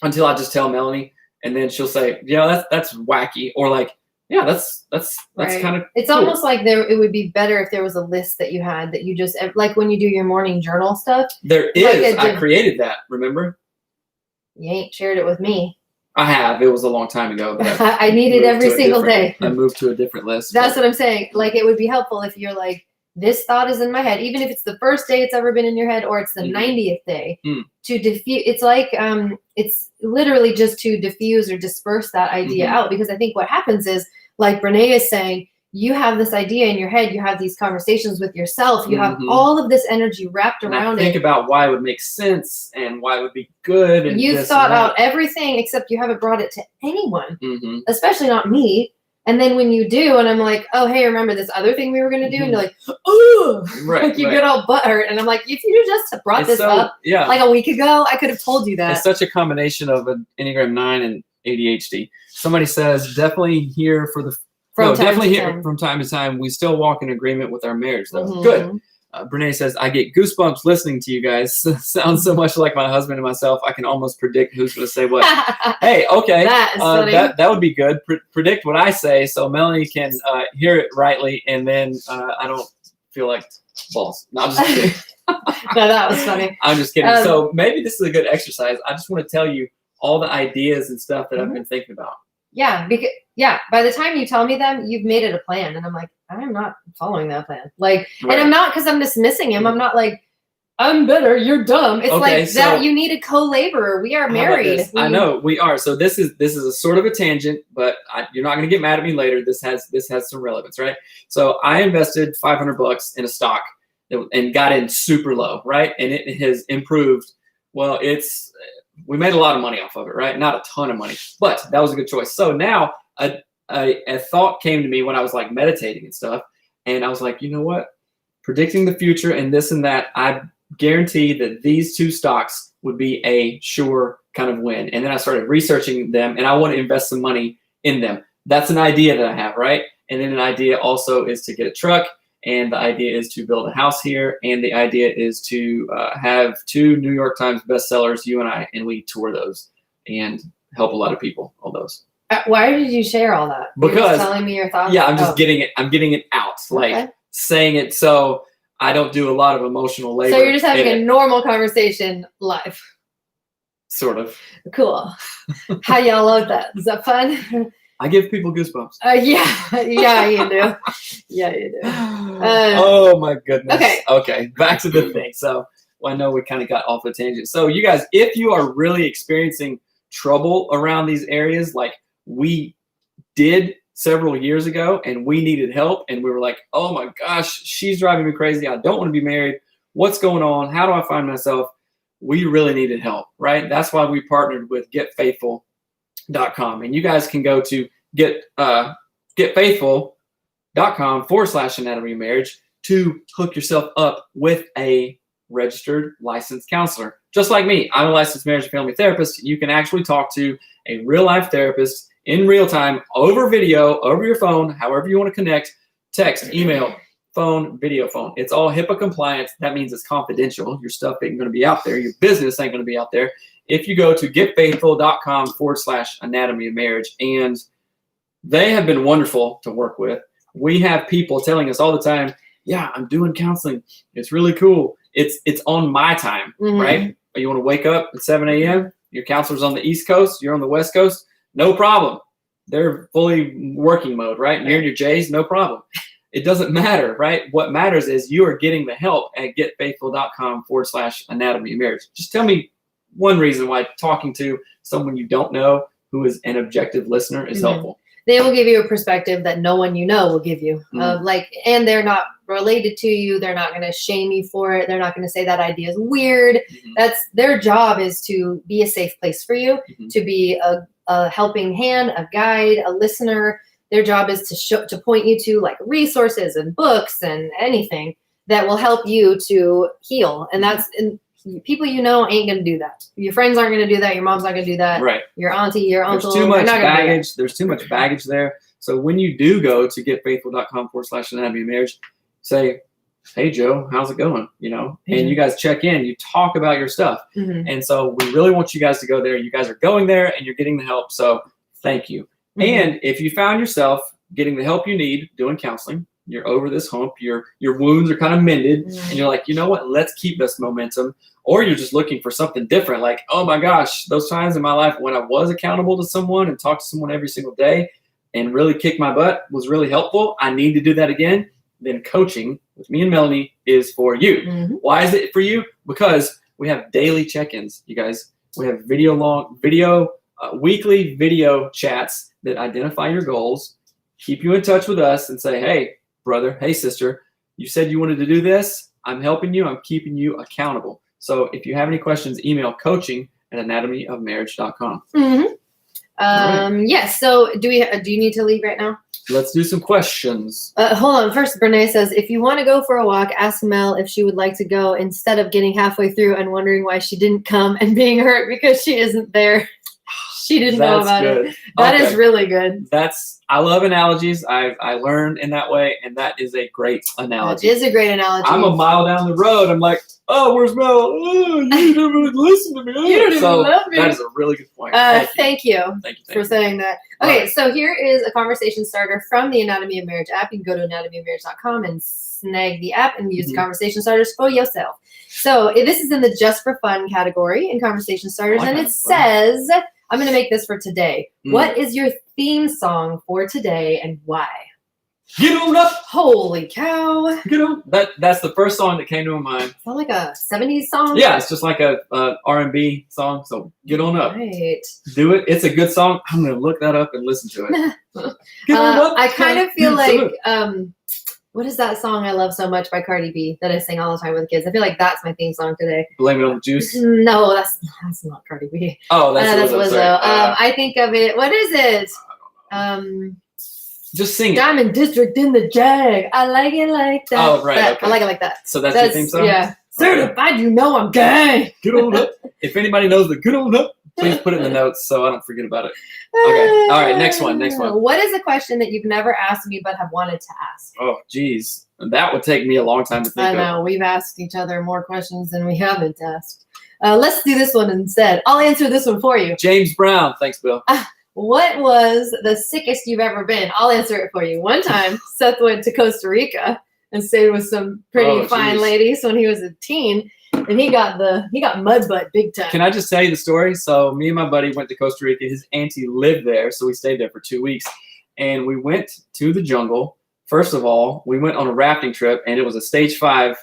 Speaker 2: until I just tell Melanie. And then she'll say, that's wacky. Or like, yeah, that's
Speaker 1: right.
Speaker 2: kind of
Speaker 1: It's cool. Almost like it would be better if there was a list that you had that you just, like when you do your morning journal stuff.
Speaker 2: There is. Like I created that, remember?
Speaker 1: You ain't shared it with me.
Speaker 2: I have. It was a long time ago. But
Speaker 1: I need it every single day.
Speaker 2: I moved to a different list.
Speaker 1: That's what I'm saying. Like, it would be helpful if you're like, this thought is in my head, even if it's the first day it's ever been in your head, or it's the 90th day, to diffuse. It's like, it's literally just to diffuse or disperse that idea out. Because I think what happens is, like Brene is saying, you have this idea in your head, you have these conversations with yourself, you have all of this energy wrapped around it.
Speaker 2: Think about why it would make sense and why it would be good. And
Speaker 1: you've thought out everything, except you haven't brought it to anyone, especially not me. And then when you do, and I'm like, oh, hey, remember this other thing we were going to do? And you're like, oh, like you get all butthurt. And I'm like, if you just brought this up like a week ago, I could have told you that.
Speaker 2: It's such a combination of an Enneagram 9 and ADHD. Somebody says, definitely here from time to time. We still walk in agreement with our marriage, though. Good. Brene says, I get goosebumps listening to you guys. Sounds so much like my husband and myself. I can almost predict who's going to say what. Hey, okay. That would be good. Predict what I say so Melanie can hear it rightly, and then I don't feel like balls. No, I'm just kidding.
Speaker 1: No, that was funny.
Speaker 2: I'm just kidding. So maybe this is a good exercise. I just want to tell you all the ideas and stuff that I've been thinking about.
Speaker 1: Yeah, because by the time you tell me them, you've made it a plan, and I'm like, I'm not following that plan. Like, and I'm not because I'm dismissing him. I'm not like, I'm better, you're dumb. It's like so, that you need a co-laborer. We are married.
Speaker 2: I know we are. So this is a sort of a tangent, but you're not going to get mad at me later. This has some relevance, right? So I invested $500 in a stock and got in super low, right? And it has improved. Well, we made a lot of money off of it, right? Not a ton of money, but that was a good choice. So now a thought came to me when I was like meditating and stuff. And I was like, you know what? Predicting the future and this and that, I guarantee that these two stocks would be a sure kind of win. And then I started researching them, and I want to invest some money in them. That's an idea that I have, right? And then an idea also is to get a truck. And the idea is to build a house here. And the idea is to have 2 New York Times bestsellers, you and I, and we tour those and help a lot of people on those.
Speaker 1: Why did you share all that?
Speaker 2: Because
Speaker 1: you're just telling me your thoughts.
Speaker 2: Yeah, I'm just getting it. I'm getting it out, like saying it. So I don't do a lot of emotional labor.
Speaker 1: So you're just having a normal conversation live.
Speaker 2: Sort of.
Speaker 1: Cool. How y'all love that? Is that fun?
Speaker 2: I give people goosebumps.
Speaker 1: Yeah, you do. Yeah, you do.
Speaker 2: Oh my goodness.
Speaker 1: Okay.
Speaker 2: Back to the thing. So I know we kind of got off a tangent. So you guys, if you are really experiencing trouble around these areas, like we did several years ago, and we needed help, and we were like, oh my gosh, she's driving me crazy. I don't want to be married. What's going on? How do I find myself? We really needed help, right? That's why we partnered with GetFaithful.com. And you guys can go to getfaithful.com/anatomy of marriage to hook yourself up with a registered licensed counselor. Just like me, I'm a licensed marriage and family therapist. You can actually talk to a real life therapist in real time, over video, over your phone, however you want to connect, text, email, phone, video phone. It's all HIPAA compliant. That means it's confidential. Your stuff ain't going to be out there. Your business ain't going to be out there. If you go to getfaithful.com/anatomy of marriage, and they have been wonderful to work with. We have people telling us all the time, yeah, I'm doing counseling. It's really cool. It's on my time, right? You want to wake up at 7 a.m., your counselor's on the East Coast, you're on the West Coast, no problem. They're fully working mode, right? You're in your J's, no problem. It doesn't matter, right? What matters is you are getting the help at getfaithful.com/anatomy of marriage. Just tell me one reason why talking to someone you don't know who is an objective listener is helpful.
Speaker 1: They will give you a perspective that no one you know will give you. And they're not related to you. They're not going to shame you for it. They're not going to say that idea is weird. That's their job, is to be a safe place for you, to be a helping hand, a guide, a listener. Their job is to point you to like resources and books and anything that will help you to heal. And people you know ain't going to do that. Your friends aren't going to do that. Your mom's not going to do that.
Speaker 2: Right.
Speaker 1: Your auntie, your uncle.
Speaker 2: There's too much baggage. There's too much baggage there. So when you do go to getfaithful.com/anatomy of marriage, say, hey, Joe, how's it going? And you guys check in, you talk about your stuff. And so we really want you guys to go there. You guys are going there and you're getting the help. So thank you. And if you found yourself getting the help you need doing counseling, you're over this hump, your wounds are kind of mended, and you're like, you know what, let's keep this momentum. Or you're just looking for something different, like, oh my gosh, those times in my life when I was accountable to someone and talked to someone every single day and really kicked my butt was really helpful. I need to do that again. Then coaching with me and Melanie is for you. Why is it for you? Because we have daily check-ins, you guys. We have weekly video chats that identify your goals, keep you in touch with us, and say, hey, brother, hey, sister, you said you wanted to do this. I'm helping you. I'm keeping you accountable. So if you have any questions, email coaching@anatomyofmarriage.com.
Speaker 1: Yes. So do you need to leave right now?
Speaker 2: Let's do some questions.
Speaker 1: Hold on. First, Brene says, if you want to go for a walk, ask Mel if she would like to go instead of getting halfway through and wondering why she didn't come and being hurt because she isn't there. She didn't know about it. That is really good.
Speaker 2: I love analogies. I learned in that way, and that is a great analogy.
Speaker 1: It is a great analogy.
Speaker 2: I'm a mile down the road. I'm like, oh, where's Mel? Oh, you didn't listen to me.
Speaker 1: You don't even love me.
Speaker 2: That is a really good point.
Speaker 1: Thank you for saying that. Okay, so here is a conversation starter from the Anatomy of Marriage app. You can go to anatomyofmarriage.com and snag the app and use the conversation starters for yourself. So this is in the just for fun category in conversation starters, and it says, I'm going to make this for today. What is your theme song for today and why?
Speaker 2: Get on up.
Speaker 1: Holy cow.
Speaker 2: Get on. That's the first song that came to my mind.
Speaker 1: Is that like a 70s song?
Speaker 2: Yeah, it's just like a R&B song. So get on up.
Speaker 1: Right.
Speaker 2: Do it. It's a good song. I'm going to look that up and listen to it. Get on up.
Speaker 1: I kind of feel like, what is that song I love so much by Cardi B that I sing all the time with kids? I feel like that's my theme song today.
Speaker 2: Blame It on the Juice?
Speaker 1: No, that's not Cardi B.
Speaker 2: Oh, that's
Speaker 1: Lizzo. I think of it. What is it?
Speaker 2: Just sing it.
Speaker 1: Diamond District in the Jag. I like it like that.
Speaker 2: Oh, right. Okay.
Speaker 1: I like it like that.
Speaker 2: So that's your theme song?
Speaker 1: Yeah. Certified, you know I'm gay.
Speaker 2: Get on up. If anybody knows the get on up, please put it in the notes so I don't forget about it. Okay. All right. Next one.
Speaker 1: What is a question that you've never asked me but have wanted to ask?
Speaker 2: Oh, geez. That would take me a long time to think of.
Speaker 1: I know. We've asked each other more questions than we haven't asked. Let's do this one instead. I'll answer this one for you.
Speaker 2: James Brown. Thanks, Bill.
Speaker 1: What was the sickest you've ever been? I'll answer it for you. One time, Seth went to Costa Rica and stayed with some pretty
Speaker 2: Oh,
Speaker 1: fine
Speaker 2: geez.
Speaker 1: ladies when he was a teen, and he got mud butt big time.
Speaker 2: Can I just tell you the story? So me and my buddy went to Costa Rica. His auntie lived there, so we stayed there for 2 weeks. And we went to the jungle. First of all, we went on a rafting trip, and it was a stage 5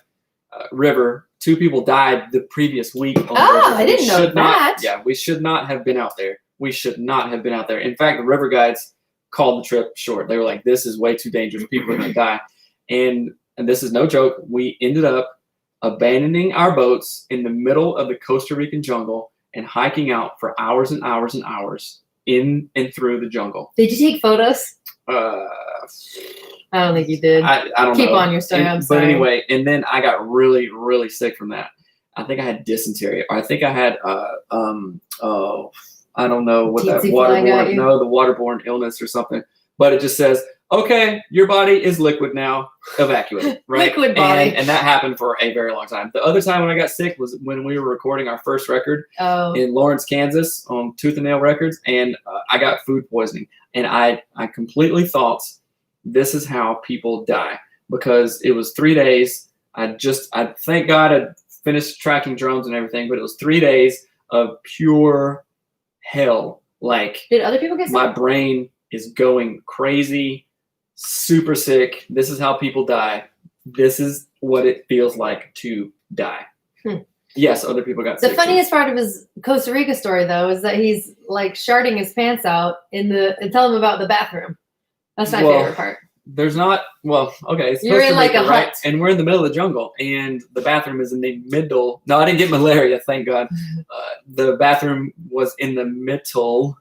Speaker 2: river. 2 people died the previous week. On the
Speaker 1: Oh,
Speaker 2: river.
Speaker 1: I didn't know that.
Speaker 2: Yeah, we should not have been out there. We should not have been out there. In fact, the river guides called the trip short. They were like, this is way too dangerous. People are going to die. And this is no joke. We ended up abandoning our boats in the middle of the Costa Rican jungle and hiking out for hours and hours and hours in and through the jungle.
Speaker 1: Did you take photos? I don't think you did.
Speaker 2: I don't
Speaker 1: Keep
Speaker 2: know.
Speaker 1: on your story. I'm
Speaker 2: But
Speaker 1: sorry.
Speaker 2: anyway, and then I got really, really sick from that. I think I had dysentery, or I think I had I don't know what that
Speaker 1: Tsetse fly got you?
Speaker 2: the waterborne illness or something. But it just says, okay, your body is liquid now, evacuate, right?
Speaker 1: Liquid body.
Speaker 2: And that happened for a very long time. The other time when I got sick was when we were recording our first record
Speaker 1: Oh,
Speaker 2: in Lawrence, Kansas on Tooth and Nail Records, and I got food poisoning. And I completely thought this is how people die, because it was 3 days. I thank God I finished tracking drones and everything, but it was 3 days of pure hell. Like,
Speaker 1: did other people get sick?
Speaker 2: my brain is going crazy, super sick. This is how people die. This is what it feels like to die. Yes, other people got
Speaker 1: The
Speaker 2: sick.
Speaker 1: funniest part of his Costa Rica story, though, is that he's like sharting his pants out and tell him about the bathroom. That's my
Speaker 2: Well,
Speaker 1: favorite part.
Speaker 2: There's not, okay, it's
Speaker 1: You're
Speaker 2: Costa
Speaker 1: in like
Speaker 2: Rica,
Speaker 1: a
Speaker 2: right?
Speaker 1: hut.
Speaker 2: And we're in the middle of the jungle, and the bathroom is in the middle. No, I didn't get malaria, thank God. The bathroom was in the middle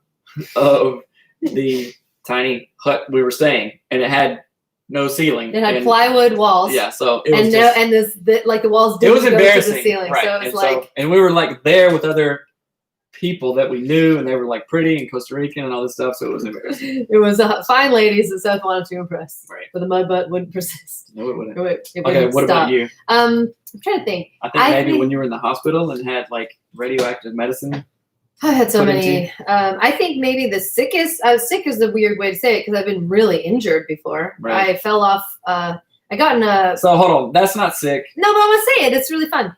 Speaker 2: of the tiny hut we were staying, and it had no ceiling.
Speaker 1: It had
Speaker 2: and,
Speaker 1: plywood walls.
Speaker 2: Yeah, so it was
Speaker 1: And
Speaker 2: just,
Speaker 1: the walls
Speaker 2: it
Speaker 1: didn't
Speaker 2: was
Speaker 1: go to
Speaker 2: embarrassing,
Speaker 1: the ceiling,
Speaker 2: right?
Speaker 1: so it was
Speaker 2: and
Speaker 1: like
Speaker 2: and we were like there with other people that we knew, and they were like pretty and Costa Rican and all this stuff, so it was embarrassing.
Speaker 1: it was fine ladies that Seth wanted to impress,
Speaker 2: Right.
Speaker 1: but the mud butt wouldn't persist.
Speaker 2: No, it wouldn't.
Speaker 1: It
Speaker 2: Okay,
Speaker 1: wouldn't
Speaker 2: what
Speaker 1: stop.
Speaker 2: about you?
Speaker 1: I'm trying to think.
Speaker 2: I think
Speaker 1: I
Speaker 2: maybe
Speaker 1: think-
Speaker 2: when you were in the hospital and had like radioactive medicine.
Speaker 1: I had so
Speaker 2: Put
Speaker 1: many. I think maybe the sickest. Sick is a weird way to say it because I've been really injured before.
Speaker 2: Right.
Speaker 1: I fell off. I got in a.
Speaker 2: So hold on, that's not sick.
Speaker 1: No, but I'm gonna say it. It's really fun.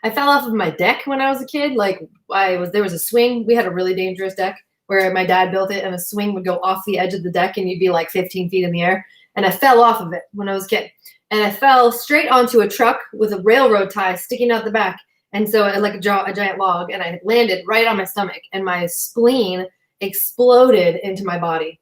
Speaker 1: I fell off of my deck when I was a kid. Like there was a swing. We had a really dangerous deck where my dad built it, and a swing would go off the edge of the deck, and you'd be like 15 feet in the air. And I fell off of it when I was a kid, and I fell straight onto a truck with a railroad tie sticking out the back. And so like a giant log, and I landed right on my stomach, and my spleen exploded into my body.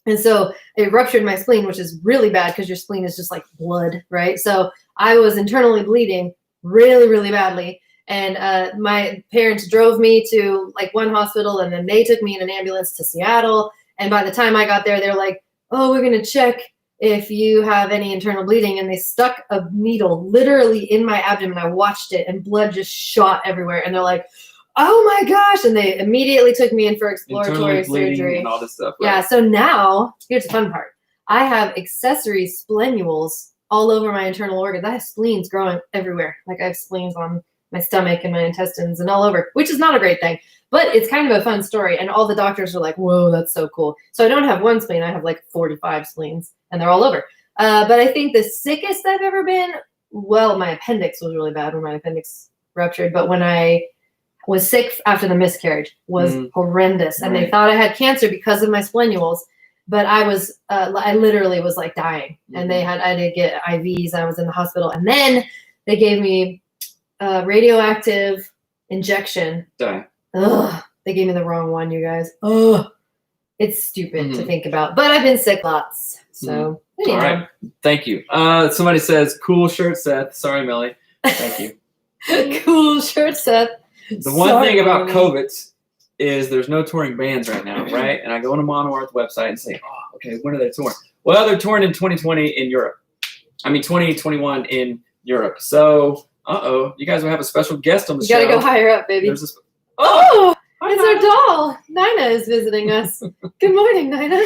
Speaker 1: And so it ruptured my spleen, which is really bad because your spleen is just like blood, right? So I was internally bleeding really, really badly. And my parents drove me to like one hospital, and then they took me in an ambulance to Seattle. And by the time I got there, they're like, oh, we're going to check if you have any internal bleeding. And they stuck a needle literally in my abdomen. I watched it, and blood just shot everywhere. And they're like, oh my gosh. And they immediately took me in for exploratory
Speaker 2: Internally bleeding
Speaker 1: surgery.
Speaker 2: and all this stuff.
Speaker 1: Yeah,
Speaker 2: Right?
Speaker 1: so now, here's the fun part. I have accessory splenules all over my internal organs. I have spleens growing everywhere. Like I have spleens on my stomach and my intestines and all over, which is not a great thing. But it's kind of a fun story. And all the doctors are like, whoa, that's so cool. So I don't have one spleen. I have like 45 spleens, and they're all over. But I think the sickest I've ever been, well, my appendix was really bad when my appendix ruptured. But when I was sick after the miscarriage was horrendous. And they
Speaker 2: Right.
Speaker 1: thought I had cancer because of my splenules. But I was, I literally was like dying. And I had to get IVs. I was in the hospital. And then they gave me a radioactive injection.
Speaker 2: Die.
Speaker 1: Ugh, they gave me the wrong one, you guys. Ugh, it's stupid to think about. But I've been sick lots. So, anyhow.
Speaker 2: All right. Thank you. Somebody says, cool shirt, Seth. Sorry, Millie. Thank you.
Speaker 1: Cool shirt, Seth.
Speaker 2: The one thing about COVID is there's no touring bands right now, right? And I go on a Monoarth website and say, oh, okay, when are they touring? Well, they're touring in 2020 in Europe. 2021 in Europe. So, you guys will have a special guest on the
Speaker 1: You
Speaker 2: show.
Speaker 1: gotta go higher up, baby.
Speaker 2: There's this,
Speaker 1: Oh,
Speaker 2: hi,
Speaker 1: it's
Speaker 2: Nina.
Speaker 1: our doll. Nina is visiting us. Good morning, Nina.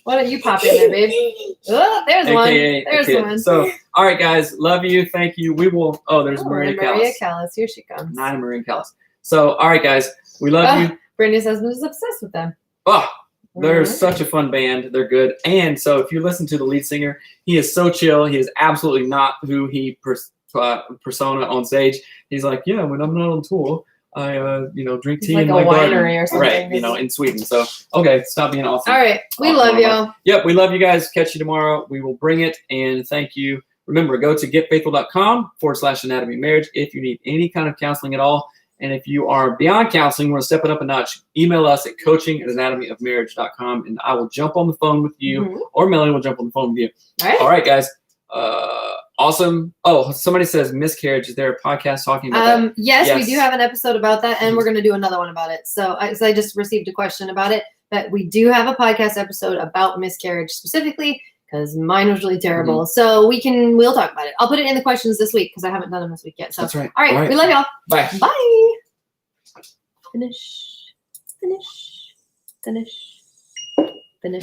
Speaker 1: Why don't you pop in there, baby? Oh, there's one.
Speaker 2: AKA
Speaker 1: There's
Speaker 2: a kid.
Speaker 1: one.
Speaker 2: So, all right, guys, love you. Thank you. We will. Oh, there's
Speaker 1: Oh,
Speaker 2: Maria
Speaker 1: and Maria
Speaker 2: Callas.
Speaker 1: Callas. Here she comes.
Speaker 2: Nina Maria Callas. So, all right, guys, we love you.
Speaker 1: Brittany's husband is obsessed with them.
Speaker 2: Oh, They're
Speaker 1: Mhm.
Speaker 2: such a fun band. They're good. And so if you listen to the lead singer, he is so chill. He is absolutely not who he persona on stage. He's like, yeah, when I'm not on tour, I drink
Speaker 1: He's
Speaker 2: tea
Speaker 1: like
Speaker 2: in
Speaker 1: a
Speaker 2: my garden.
Speaker 1: winery or something.
Speaker 2: Right, in Sweden. So okay, stop being awesome.
Speaker 1: All right. We
Speaker 2: Awesome,
Speaker 1: love
Speaker 2: Mama.
Speaker 1: y'all.
Speaker 2: Yep, we love you guys. Catch you tomorrow. We will bring it. And thank you. Remember, go to getfaithful.com/anatomy of marriage if you need any kind of counseling at all. And if you are beyond counseling, want to step it up a notch, email us at coaching@anatomyofmarriage.com, and I will jump on the phone with you, or Melanie will jump on the phone with you. All right, guys. Awesome. Oh, somebody says miscarriage. Is there a podcast talking about that?
Speaker 1: Yes, we do have an episode about that, and we're going to do another one about it. So I just received a question about it, but we do have a podcast episode about miscarriage specifically, because mine was really terrible. So we'll talk about it. I'll put it in the questions this week because I haven't done them this week yet. So
Speaker 2: that's right.
Speaker 1: All right. We love y'all.
Speaker 2: Bye.
Speaker 1: Bye. Finish.